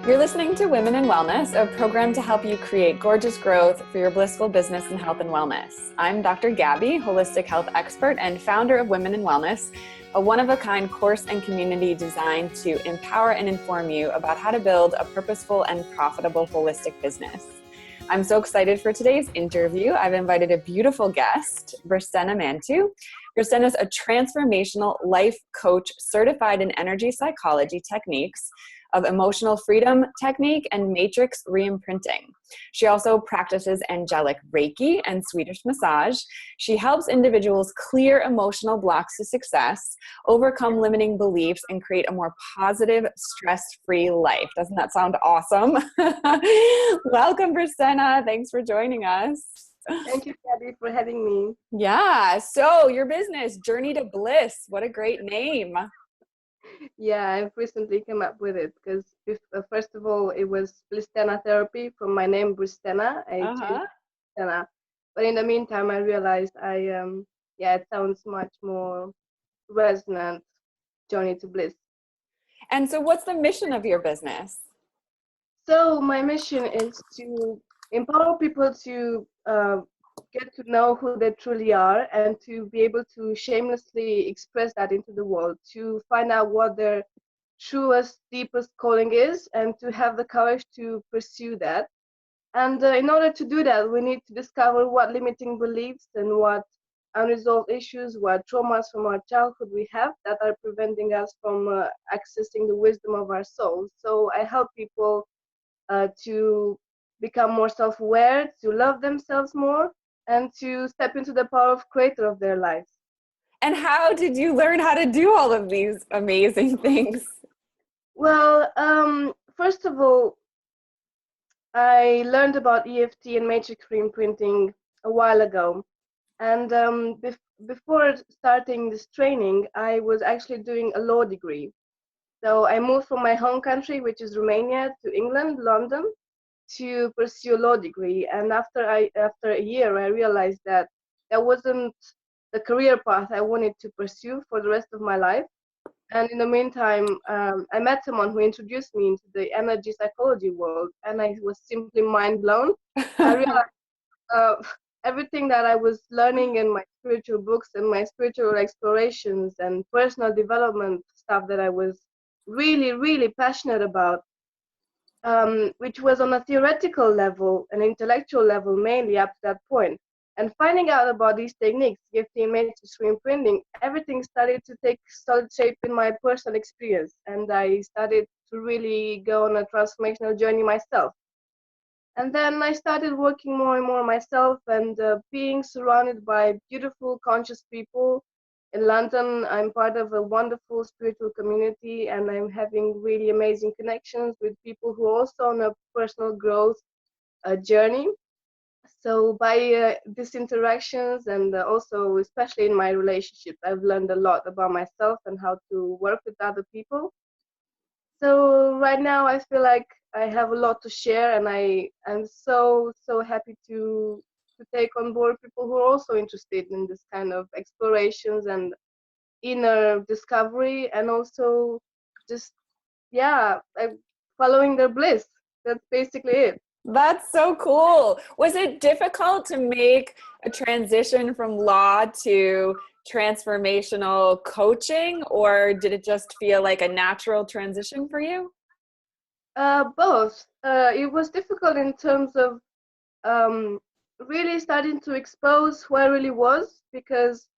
You're listening to Women in Wellness, a program to help you create gorgeous growth for your blissful business in health and wellness. I'm Dr. Gabby, holistic health expert and founder of Women in Wellness, a one-of-a-kind course and community designed to empower and inform you about how to build a purposeful and profitable holistic business. I'm so excited for today's interview. I've invited a beautiful guest, Bristena Mantu. Bristena is a transformational life coach certified in energy psychology techniques of emotional freedom technique and matrix reimprinting. She also practices angelic Reiki and Swedish massage. She helps individuals clear emotional blocks to success, overcome limiting beliefs, and create a more positive, stress-free life. Doesn't that sound awesome? Welcome, Bristena. Thanks for joining us. Thank you, Gabby, for having me. Yeah, so your business, Journey to Bliss. What a great name. Yeah, I've recently come up with it because first of all, it was Bristena therapy from my name, Bristena. I changed Bristena. But in the meantime, I realized it sounds much more resonant, Journey to Bliss. And so what's the mission of your business? So my mission is to empower people to get to know who they truly are and to be able to shamelessly express that into the world, to find out what their truest, deepest calling is, and to have the courage to pursue that. And in order to do that, we need to discover what limiting beliefs and what unresolved issues, what traumas from our childhood we have that are preventing us from accessing the wisdom of our souls. So I help people to become more self-aware, to love themselves more, and to step into the power of creator of their lives. And how did you learn how to do all of these amazing things? Well, first of all, I learned about EFT and matrix reimprinting a while ago. And before starting this training, I was actually doing a law degree. So I moved from my home country, which is Romania, to England, London, to pursue a law degree. And after a year, I realized that that wasn't the career path I wanted to pursue for the rest of my life. And in the meantime, I met someone who introduced me into the energy psychology world, and I was simply mind blown. I realized everything that I was learning in my spiritual books and my spiritual explorations and personal development stuff that I was really, really passionate about, which was on a theoretical level, an intellectual level mainly up to that point. And finding out about these techniques, gifting, matrix reimprinting, everything started to take solid shape in my personal experience. And I started to really go on a transformational journey myself. And then I started working more and more myself and being surrounded by beautiful, conscious people. In London, I'm part of a wonderful spiritual community, and I'm having really amazing connections with people who are also on a personal growth journey. So by these interactions and also especially in my relationships, I've learned a lot about myself and how to work with other people. So right now I feel like I have a lot to share, and I am so happy to take on board people who are also interested in this kind of explorations and inner discovery, and also just following their bliss. That's basically it. That's so cool. Was it difficult to make a transition from law to transformational coaching, or did it just feel like a natural transition for you? Both. It was difficult in terms of really starting to expose who I really was, because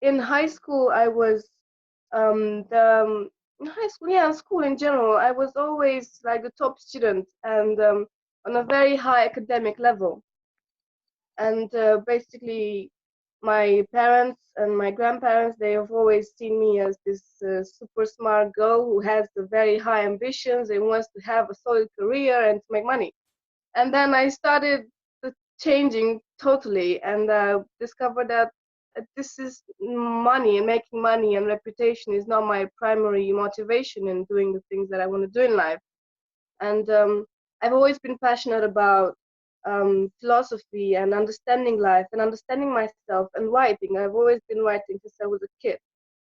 in high school I was in high school, yeah, school in general, I was always like the top student and on a very high academic level. And basically, my parents and my grandparents, they have always seen me as this super smart girl who has very high ambitions and wants to have a solid career and to make money. And then I started changing totally and discovered that this is money, and making money and reputation is not my primary motivation in doing the things that I want to do in life. And I've always been passionate about philosophy and understanding life and understanding myself and writing. I've always been writing since I was a kid.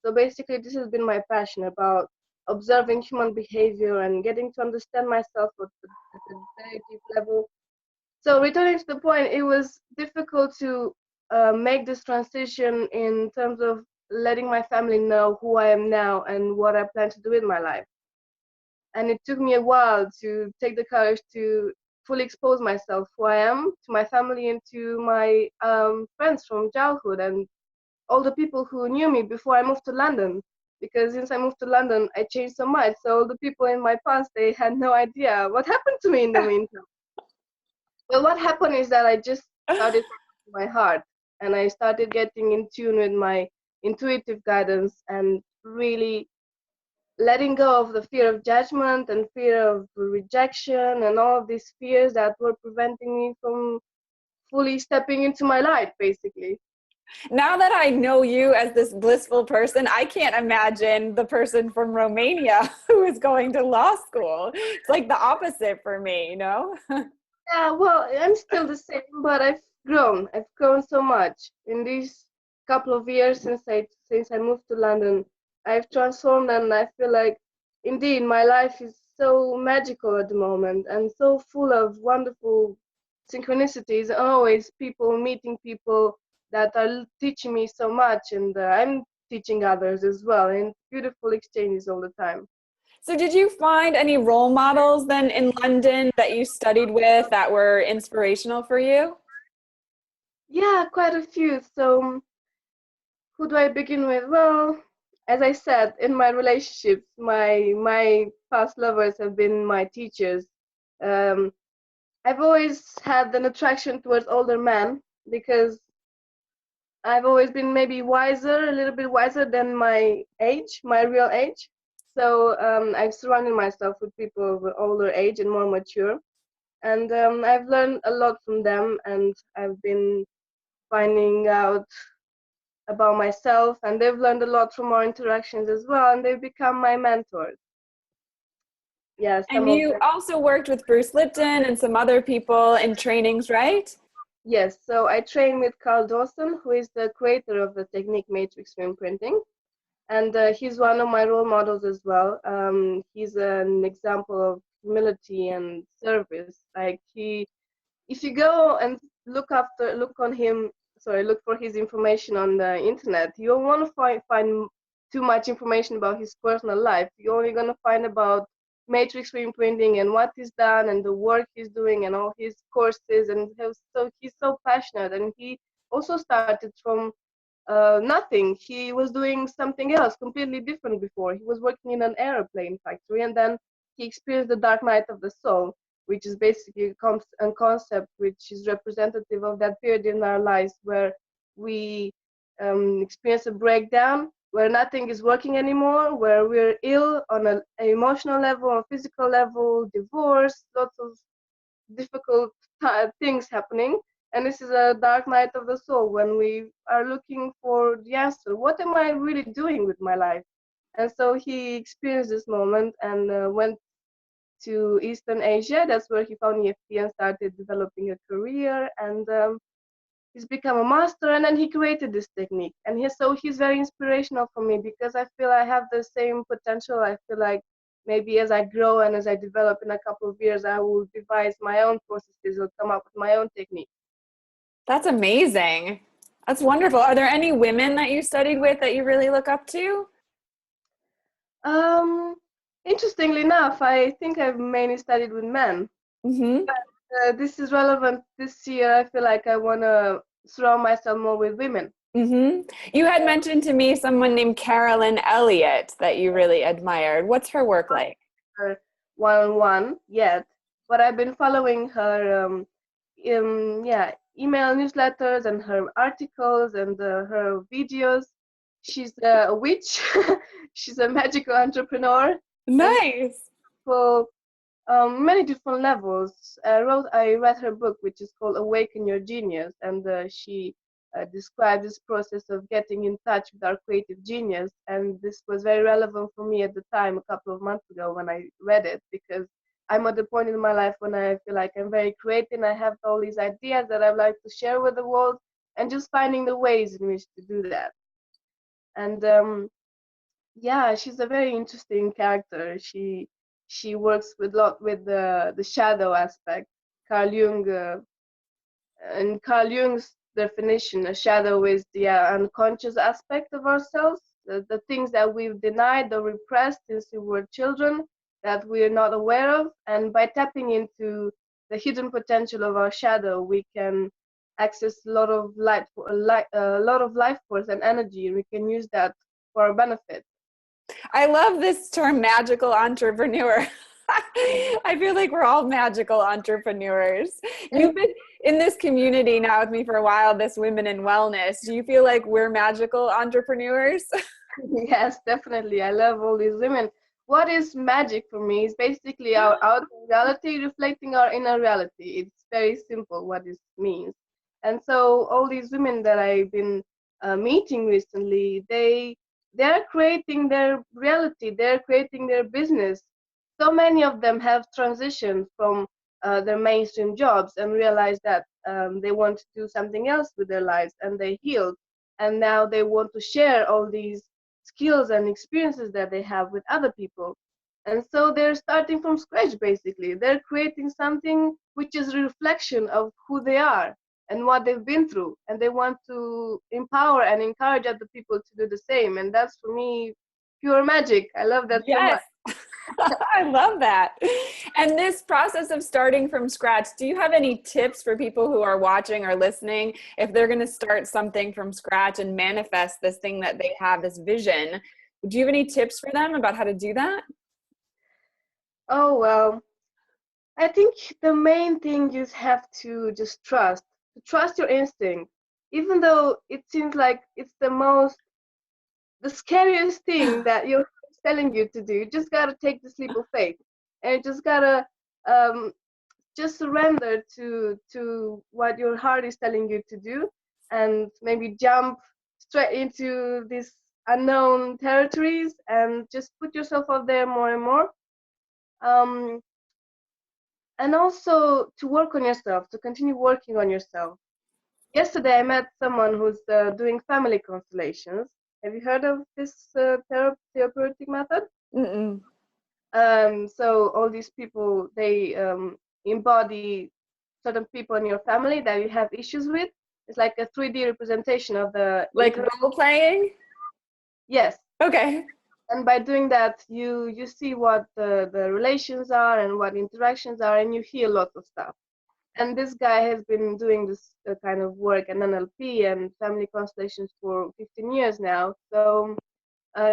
So basically, this has been my passion about observing human behavior and getting to understand myself at a very deep level. So returning to the point, it was difficult to make this transition in terms of letting my family know who I am now and what I plan to do with my life. And it took me a while to take the courage to fully expose myself, who I am, to my family and to my friends from childhood and all the people who knew me before I moved to London. Because since I moved to London, I changed so much. So all the people in my past, they had no idea what happened to me in the meantime. Well, what happened is that I just started following my heart, and I started getting in tune with my intuitive guidance and really letting go of the fear of judgment and fear of rejection and all of these fears that were preventing me from fully stepping into my light, basically. Now that I know you as this blissful person, I can't imagine the person from Romania who is going to law school. It's like the opposite for me, you know? Yeah, well, I'm still the same, but I've grown. I've grown so much in these couple of years since I moved to London. I've transformed, and I feel like, indeed, my life is so magical at the moment and so full of wonderful synchronicities. Always people meeting people that are teaching me so much, and I'm teaching others as well, and beautiful exchanges all the time. So did you find any role models then in London that you studied with that were inspirational for you? Yeah, quite a few. So who do I begin with? Well, as I said, in my relationships, my past lovers have been my teachers. Um, I've always had an attraction towards older men because I've always been maybe wiser, a little bit wiser than my age, my real age. So I've surrounded myself with people of older age and more mature, and I've learned a lot from them, and I've been finding out about myself, and they've learned a lot from our interactions as well, and they've become my mentors. Yeah, some And of you them. also worked with Bruce Lipton and some other people in trainings, right? Yes, so I train with Carl Dawson, who is the creator of the technique matrix film printing, and he's one of my role models as well. He's an example of humility and service. Like if you go and look for his information on the internet, you don't want to find too much information about his personal life. You're only going to find about matrix reprinting and what he's done and the work he's doing and all his courses, and so he's so passionate, and he also started from nothing. He was doing something else completely different before. He was working in an airplane factory, and then he experienced the dark night of the soul, which is basically a concept which is representative of that period in our lives where we experience a breakdown, where nothing is working anymore, where we're ill on an emotional level, on a physical level, divorce, lots of difficult things happening. And this is a dark night of the soul when we are looking for the answer. What am I really doing with my life? And so he experienced this moment and went to Eastern Asia. That's where he found EFT and started developing a career. And he's become a master. And then he created this technique. And he's very inspirational for me because I feel I have the same potential. I feel like maybe as I grow and as I develop in a couple of years, I will devise my own processes or come up with my own technique. That's amazing. That's wonderful. Are there any women that you studied with that you really look up to? Um, Interestingly enough, I think I've mainly studied with men. Mm-hmm. This is relevant this year. I feel like I want to surround myself more with women. Mm-hmm. You had mentioned to me someone named Carolyn Elliott that you really admired. What's her work like? Her one-on-one yet, but I've been following her yeah, email newsletters and her articles and her videos. She's a witch. She's a magical entrepreneur, and Nice. for many different levels. I read her book, which is called Awaken Your Genius, and she described this process of getting in touch with our creative genius. And this was very relevant for me at the time, a couple of months ago, when I read it, because I'm at the point in my life when I feel like I'm very creative and I have all these ideas that I'd like to share with the world, and just finding the ways in which to do that. And Yeah, she's a very interesting character. She works with lot with the shadow aspect. Carl Jung, in Carl Jung's definition, a shadow is the unconscious aspect of ourselves, the things that we've denied or repressed since we were children that we're not aware of. And by tapping into the hidden potential of our shadow, we can access a lot of a lot of life force and energy, and we can use that for our benefit. I love this term, magical entrepreneur. I feel like we're all magical entrepreneurs. You've been in this community now with me for a while, this Women in Wellness. Do you feel like we're magical entrepreneurs? Yes, definitely. I love all these women. What is magic for me is basically our outer reality reflecting our inner reality. It's very simple what this means. And so all these women that I've been meeting recently, they're creating their reality. They're creating their business. So many of them have transitioned from their mainstream jobs and realized that they want to do something else with their lives, and they healed. And now they want to share all these skills and experiences that they have with other people. And so they're starting from scratch basically. They're creating something which is a reflection of who they are and what they've been through. And they want to empower and encourage other people to do the same. And that's for me pure magic. I love that so Yes. much. I love that. And this process of starting from scratch, do you have any tips for people who are watching or listening if they're going to start something from scratch and manifest this thing that they have, this vision? Do you have any tips for them about how to do that? Oh, well, I think the main thing you have to just to trust your instinct. Even though it seems like it's the scariest thing that your heart is telling you to do. You just gotta take this leap of faith, and you just gotta um, just surrender to what your heart is telling you to do, and maybe jump straight into these unknown territories and just put yourself out there more and more. Um, and also to work on yourself, to continue working on yourself. Yesterday, I met someone who's doing family constellations. Have you heard of this therapeutic method? Mm-mm. So all these people, they embody certain people in your family that you have issues with. It's like a 3D representation of the Like role playing? yes. Okay. And by doing that, you see what the relations are and what interactions are, and you hear lots of stuff. And this guy has been doing this kind of work and NLP and family constellations for 15 years now. So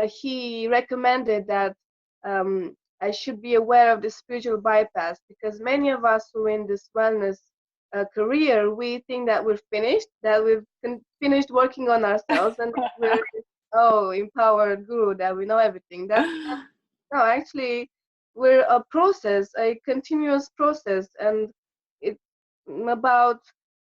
he recommended that I should be aware of the spiritual bypass, because many of us who are in this wellness career, we think that we're finished, that we've finished working on ourselves, and that we're empowered guru, that we know everything. That's no, actually, we're a process, a continuous process, and it's about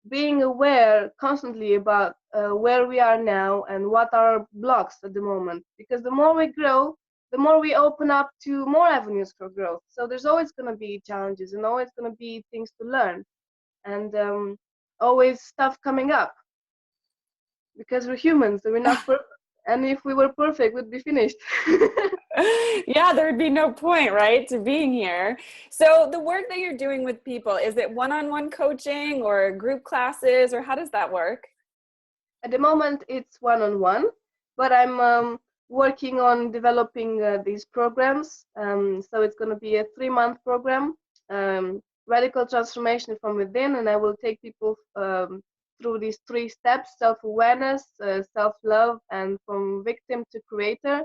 being aware constantly about where we are now and what are blocks at the moment. Because the more we grow, the more we open up to more avenues for growth. So there's always going to be challenges and always going to be things to learn, and always stuff coming up, because we're humans and we're not perfect. And if we were perfect, we'd be finished. Yeah, there would be no point, right, to being here. So the work that you're doing with people, is it one-on-one coaching or group classes, or how does that work? At the moment, it's one-on-one, but I'm working on developing these programs. So it's going to be a 3-month program, radical transformation from within, and I will take people through these 3 steps: self-awareness, self-love, and from victim to creator.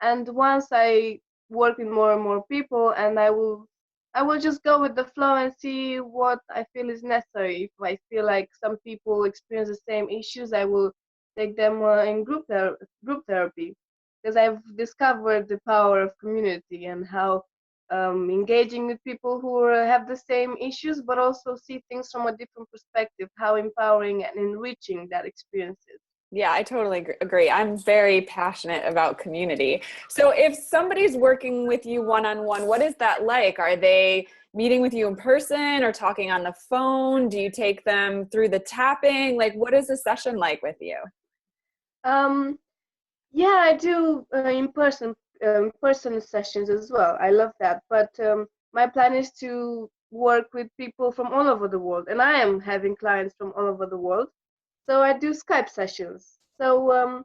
And once I work with more and more people, and I will just go with the flow and see what I feel is necessary. If I feel like some people experience the same issues, I will take them in group therapy, because I've discovered the power of community and how engaging with people who have the same issues but also see things from a different perspective, how empowering and enriching that experience is. Yeah, I totally agree. I'm very passionate about community. So if somebody's working with you one-on-one, what is that like? Are they meeting with you in person or talking on the phone? Do you take them through the tapping? Like, what is a session like with you? Um, Yeah, I do in person sessions as well. I love that. But my plan is to work with people from all over the world, and I am having clients from all over the world. So I do Skype sessions. So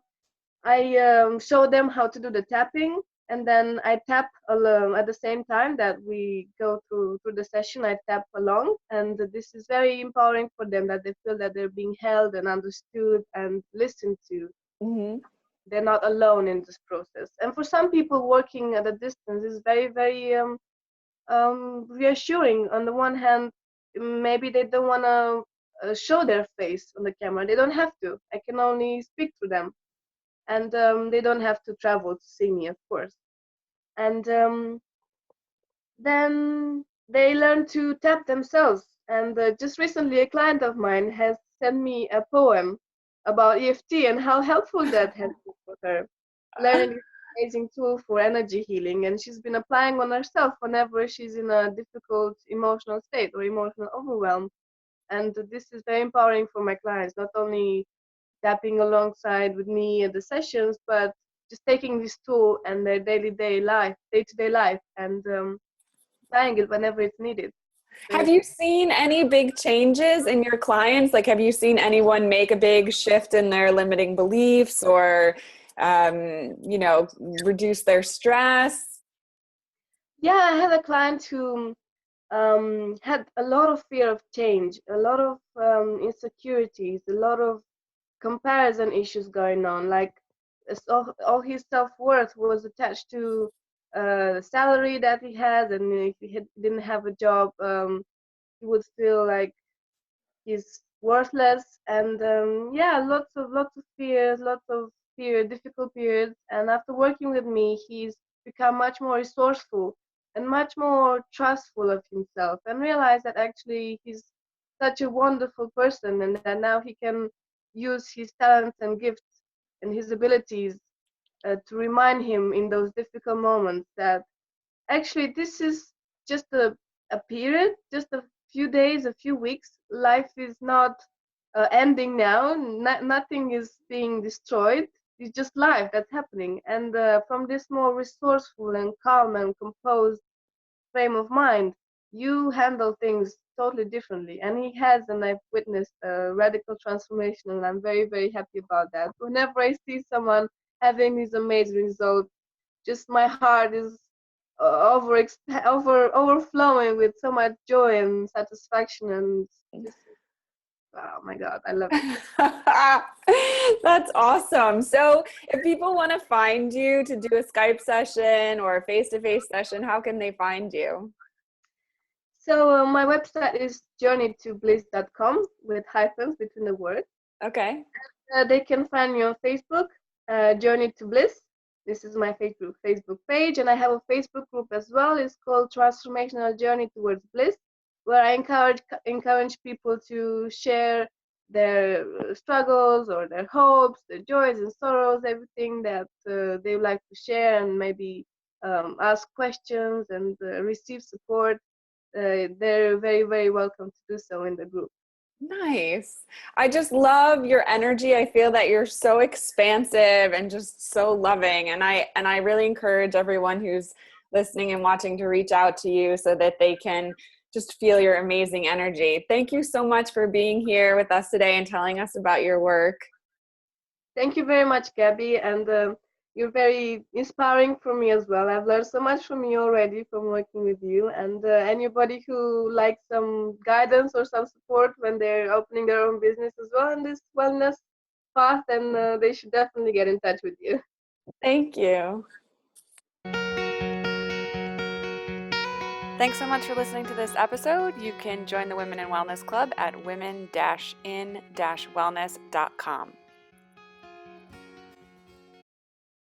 I show them how to do the tapping, and then I tap at the same time that we go through the session. I tap along, and this is very empowering for them that they feel that they're being held and understood and listened to. Mm-hmm. They're not alone in this process. And for some people, working at a distance is very, very reassuring. On the one hand, maybe they don't want to show their face on the camera. They don't have to. I can only speak to them, and they don't have to travel to see me, of course. And then they learn to tap themselves. And just recently, a client of mine has sent me a poem about EFT and how helpful that has been for her. Learning is an amazing tool for energy healing, and she's been applying on herself whenever she's in a difficult emotional state or emotional overwhelm. And this is very empowering for my clients, not only tapping alongside with me at the sessions, but just taking this tool and their day-to-day life, and applying it whenever it's needed. So Have yes. you seen any big changes in your clients? Like, have you seen anyone make a big shift in their limiting beliefs or, reduce their stress? Yeah, I had a client who had a lot of fear of change, a lot of insecurities, a lot of comparison issues going on. Like all his self-worth was attached to the salary that he had, and if didn't have a job, he would feel like he's worthless. And yeah, lots of fears, lots of difficult periods. And after working with me, he's become much more resourceful and much more trustful of himself, and realized that actually he's such a wonderful person, and that now he can use his talents and gifts and his abilities to remind him in those difficult moments that actually this is just a period, just a few days, a few weeks. Life is not ending now. Nothing is being destroyed. It's just life that's happening. And from this more resourceful and calm and composed frame of mind, you handle things totally differently. And he has, and I've witnessed a radical transformation, and I'm very, very happy about that. Whenever I see someone having these amazing results, just my heart is overflowing with so much joy and satisfaction, and just, oh my god, I love it. That's awesome. So, if people want to find you to do a Skype session or a face-to-face session, how can they find you? So my website is journeytobliss.com with hyphens between the words. Okay. They can find me on Facebook, Journey to Bliss. This is my Facebook page, and I have a Facebook group as well. It's called Transformational Journey Towards Bliss, where I encourage people to share their struggles or their hopes, their joys and sorrows, everything that they would like to share, and maybe ask questions and receive support. They're very, very welcome to do so in the group. Nice. I just love your energy. I feel that you're so expansive and just so loving. And I really encourage everyone who's listening and watching to reach out to you so that they can just feel your amazing energy. Thank you so much for being here with us today and telling us about your work. Thank you very much, Gabby, and you're very inspiring for me as well. I've learned so much from you already from working with you, and anybody who likes some guidance or some support when they're opening their own business as well in this wellness path, then they should definitely get in touch with you. Thank you. Thanks so much for listening to this episode. You can join the Women in Wellness Club at women-in-wellness.com.